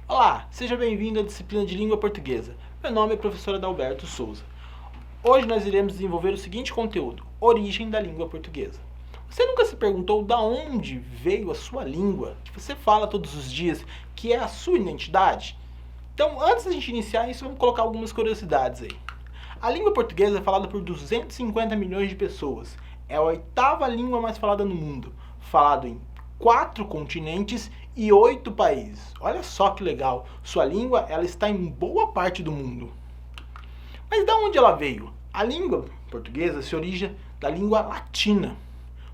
Olá, seja bem-vindo à disciplina de Língua Portuguesa. Meu nome é professor Adalberto Souza. Hoje nós iremos desenvolver o seguinte conteúdo: origem da língua portuguesa. Você nunca se perguntou de onde veio a sua língua, que você fala todos os dias, que é a sua identidade? Então, antes da gente iniciar isso, vamos colocar algumas curiosidades aí. A língua portuguesa é falada por 250 milhões de pessoas. É a 8ª língua mais falada no mundo, falado em 4 continentes e 8 países. Olha só que legal, sua língua ela está em boa parte do mundo. Mas de onde ela veio? A língua portuguesa se origina da língua latina.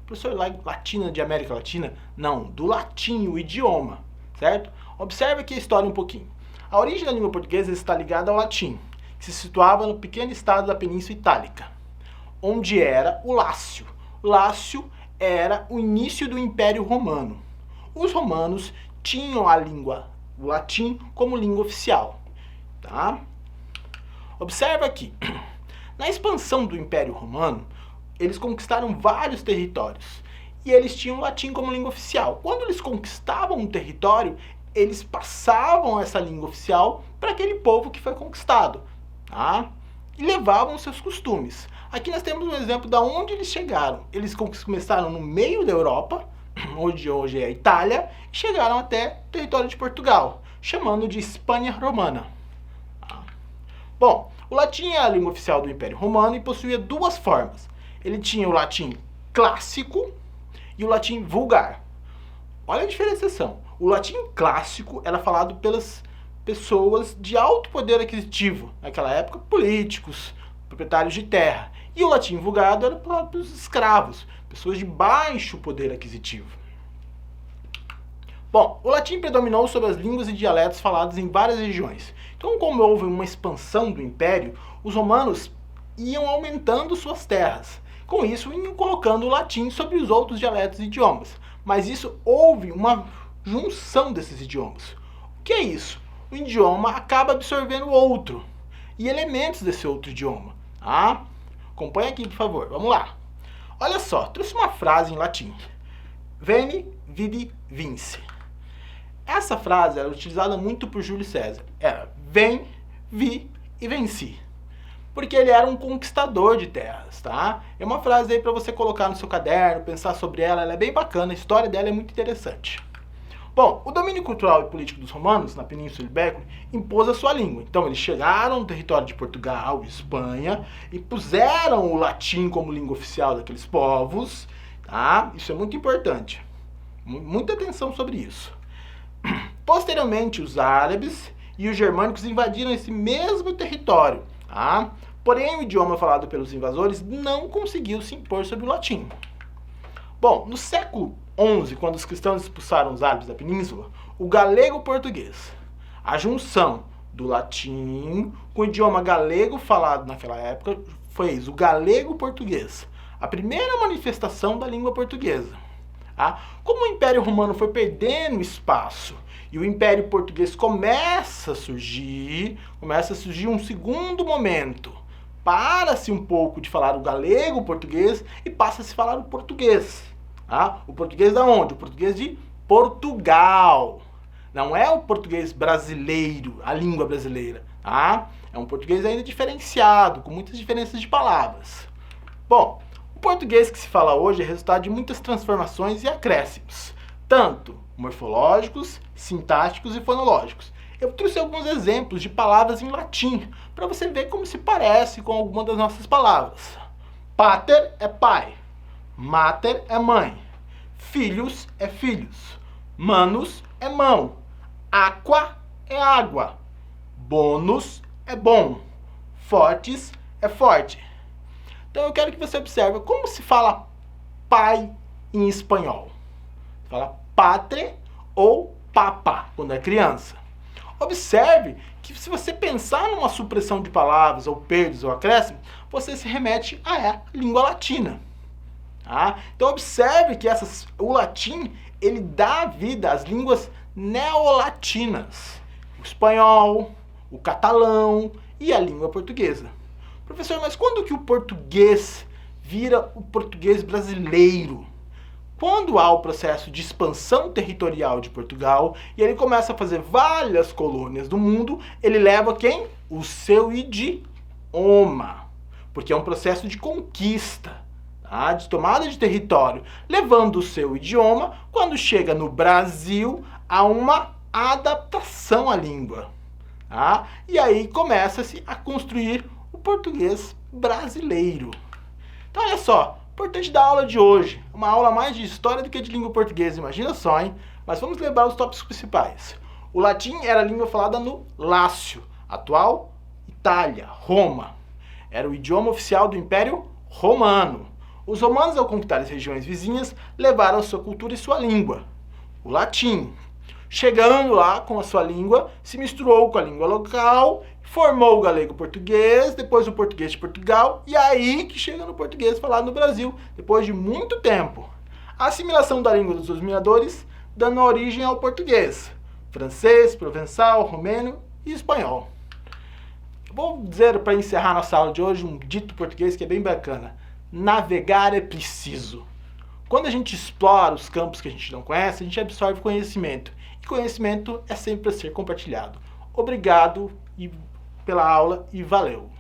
Professor, latina de América Latina? Não, do latim, o idioma, certo? Observe aqui a história um pouquinho. A origem da língua portuguesa está ligada ao latim, que se situava no pequeno estado da Península Itálica, onde era o Lácio. O Lácio era o início do Império Romano. Os romanos tinham a língua, o latim, como língua oficial. Tá? Observa aqui. Na expansão do Império Romano, eles conquistaram vários territórios. E eles tinham o latim como língua oficial. Quando eles conquistavam um território, eles passavam essa língua oficial para aquele povo que foi conquistado. Tá? E levavam seus costumes. Aqui nós temos um exemplo de onde eles chegaram. Eles começaram no meio da Europa, onde hoje é a Itália, e chegaram até o território de Portugal, chamando de Espanha Romana. Bom, o latim é a língua oficial do Império Romano e possuía duas formas. Ele tinha o latim clássico e o latim vulgar. Olha a diferenciação. O latim clássico era falado pelas pessoas de alto poder aquisitivo, naquela época políticos, proprietários de terra. E o latim vulgado era falado pelos escravos, pessoas de baixo poder aquisitivo. Bom, o latim predominou sobre as línguas e dialetos falados em várias regiões. Então, como houve uma expansão do império, os romanos iam aumentando suas terras. Com isso, iam colocando o latim sobre os outros dialetos e idiomas. Mas isso houve uma junção desses idiomas. O que é isso? O idioma acaba absorvendo o outro e elementos desse outro idioma. Tá? Acompanha aqui, por favor. Vamos lá. Olha só, trouxe uma frase em latim. Veni, vidi, vinci. Essa frase era utilizada muito por Júlio César. Era vem, vi e venci. Porque ele era um conquistador de terras, tá? É uma frase aí para você colocar no seu caderno, pensar sobre ela. Ela é bem bacana, a história dela é muito interessante. Bom, o domínio cultural e político dos romanos na Península Ibérica impôs a sua língua. Então, eles chegaram no território de Portugal, Espanha, e puseram o latim como língua oficial daqueles povos. Tá? Isso é muito importante. Muita atenção sobre isso. Posteriormente, os árabes e os germânicos invadiram esse mesmo território. Tá? Porém, o idioma falado pelos invasores não conseguiu se impor sobre o latim. Bom, no século XI, quando os cristãos expulsaram os árabes da península, o galego-português, a junção do latim com o idioma galego falado naquela época, fez o galego-português, a primeira manifestação da língua portuguesa. Tá? Como o Império Romano foi perdendo espaço e o Império Português começa a surgir um segundo momento. Para-se um pouco de falar o galego-português e passa a se falar o português. Tá? O português da onde? O português de Portugal. Não é o português brasileiro, a língua brasileira. Tá? É um português ainda diferenciado, com muitas diferenças de palavras. Bom, o português que se fala hoje é resultado de muitas transformações e acréscimos, tanto morfológicos, sintáticos e fonológicos. Eu trouxe alguns exemplos de palavras em latim, para você ver como se parece com alguma das nossas palavras. Pater é pai, mater é mãe, filhos é filhos, manus é mão, aqua é água, bonus é bom, fortes é forte. Então eu quero que você observe como se fala pai em espanhol. Fala patre ou papa quando é criança. Observe que se você pensar numa supressão de palavras, ou perdas, ou acréscimos, você se remete à língua latina. Tá? Então observe que o latim, ele dá vida às línguas neolatinas: o espanhol, o catalão e a língua portuguesa. Professor, mas quando que o português vira o português brasileiro? Quando há o processo de expansão territorial de Portugal e ele começa a fazer várias colônias do mundo, ele leva quem? O seu idioma. Porque é um processo de conquista, tá? De tomada de território. Levando o seu idioma, quando chega no Brasil, há uma adaptação à língua. Tá? E aí começa-se a construir o português brasileiro. Então olha só, importante da aula de hoje, uma aula mais de história do que de língua portuguesa, imagina só, hein? Mas vamos lembrar os tópicos principais. O latim era a língua falada no Lácio, atual Itália, Roma. Era o idioma oficial do Império Romano. Os romanos, ao conquistar as regiões vizinhas, levaram sua cultura e sua língua, o latim. Chegando lá com a sua língua, se misturou com a língua local, formou o galego-português, depois o português de Portugal, e aí que chega no português falado no Brasil, depois de muito tempo. A assimilação da língua dos dominadores, dando origem ao português, francês, provençal, romeno e espanhol. Vou dizer, para encerrar nossa aula de hoje, um dito português que é bem bacana: navegar é preciso. Quando a gente explora os campos que a gente não conhece, a gente absorve conhecimento. E conhecimento é sempre a ser compartilhado. Obrigado pela aula e valeu!